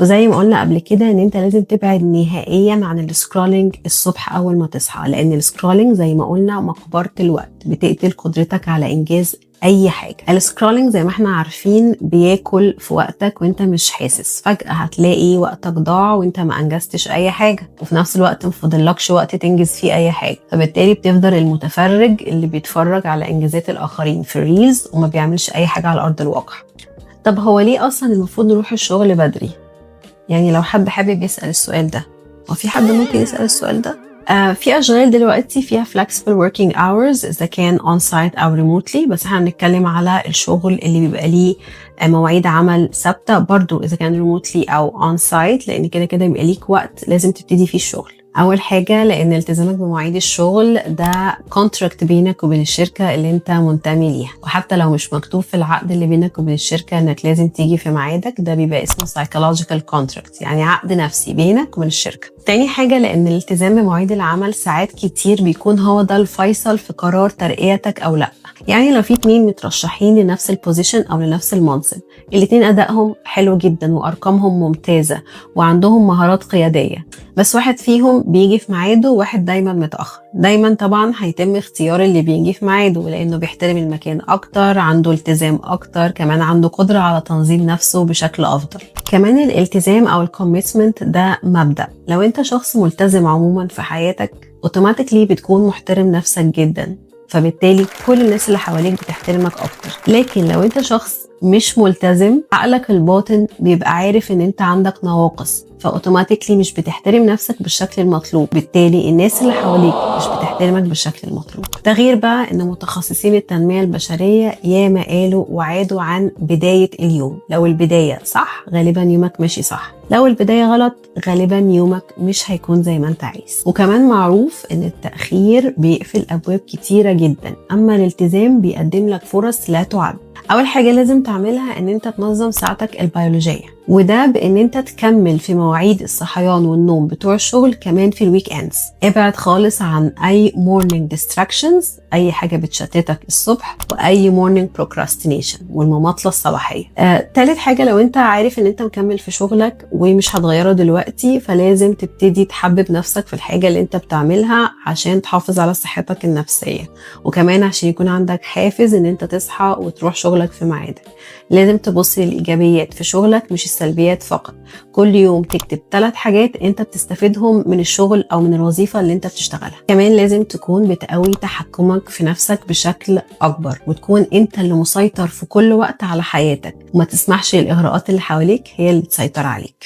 وزي ما قلنا قبل كده ان انت لازم تبعد نهائيا عن السكرولينج الصبح اول ما تصحى، لان السكرولينج زي ما قلنا مقبرة الوقت، بتقتل قدرتك على انجاز اي حاجه. السكرولينج زي ما احنا عارفين بياكل في وقتك وانت مش حاسس، فجاه هتلاقي وقتك ضاع وانت ما انجزتش اي حاجه، وفي نفس الوقت مفضلكش وقت تنجز فيه اي حاجه. فبالتالي بتفضل المتفرج اللي بيتفرج على انجازات الاخرين في الريلز وما بيعملش اي حاجه على ارض الواقع. طب هو ليه اصلا المفروض نروح الشغل بدري؟ يعني لو حد حابب يسال السؤال ده، هو في حد ممكن يسال السؤال ده؟ في أشغال دلوقتي فيها flexible working hours إذا كان on site أو remotely، بس احنا بنتكلم على الشغل اللي بيبقى ليه مواعيد عمل ثابتة برضو إذا كان remotely أو on site، لأن كده كده بيبقى ليك وقت لازم تبتدي فيه الشغل. أول حاجة لأن التزامك بمواعيد الشغل ده contract بينك وبين الشركة اللي انت منتمي ليها، وحتى لو مش مكتوب في العقد اللي بينك وبين الشركة انك لازم تيجي في ميعادك، ده بيبقى اسمه psychological contract، يعني عقد نفسي بينك وبين الشركة. تاني حاجة لأن الالتزام بمواعيد العمل ساعات كتير بيكون هو ده الفيصل في قرار ترقيتك أو لأ. يعني لو في 2 مترشحين لنفس البوزيشن أو لنفس المنصب، الاتنين أدائهم حلو جدا وأرقامهم ممتازة وعندهم مهارات قيادية، بس واحد فيهم بيجي في ميعاده وواحد دايما متأخر، دايما طبعا هيتم اختيار اللي بيجي في ميعاده لأنه بيحترم المكان أكتر، عنده التزام أكتر، كمان عنده قدرة على تنظيم نفسه بشكل أفضل. كمان الالتزام أو الكوميتمنت ده مبدأ، لو انت شخص ملتزم عموما في حياتك اوتوماتيكلي بتكون محترم نفسك جدا، فبالتالي كل الناس اللي حواليك بتحترمك اكتر. لكن لو انت شخص مش ملتزم، عقلك الباطن بيبقى عارف ان انت عندك نواقص، فاوتوماتيكلي مش بتحترم نفسك بالشكل المطلوب، بالتالي الناس اللي حواليك مش بتحترمك بالشكل المطلوب. ده غير بقى ان متخصصين التنمية البشرية ياما قالوا وعادوا عن بداية اليوم، لو البداية صح غالبا يومك ماشي صح، لو البداية غلط غالبا يومك مش هيكون زي ما انت عايز. وكمان معروف ان التأخير بيقفل ابواب كتيرة جدا، اما الالتزام بيقدم لك فرص لا تعد. اول حاجة لازم تعملها ان انت تنظم ساعتك البيولوجية، وده بان انت تكمل في مواعيد الصحيان والنوم بتوع الشغل كمان في الويك اندز. ابعد خالص عن اي morning distractions، اي حاجة بتشتتك الصبح، واي morning procrastination والمماطلة الصباحية. تالت حاجة لو انت عارف ان انت مكمل في شغلك ومش هتغيره دلوقتي، فلازم تبتدي تحبب نفسك في الحاجة اللي انت بتعملها عشان تحافظ على صحتك النفسية، وكمان عشان يكون عندك حافز ان انت تصحى وتروح شغلك في ميعادك. لازم تبص للإيجابيات في شغلك مش السلبيات فقط، كل يوم تكتب 3 حاجات انت بتستفيدهم من الشغل او من الوظيفة اللي انت بتشتغلها. كمان لازم تكون بتقوي تحكمك في نفسك بشكل اكبر، وتكون انت اللي مسيطر في كل وقت على حياتك، وما تسمحش للإغراءات اللي حواليك هي اللي تسيطر عليك.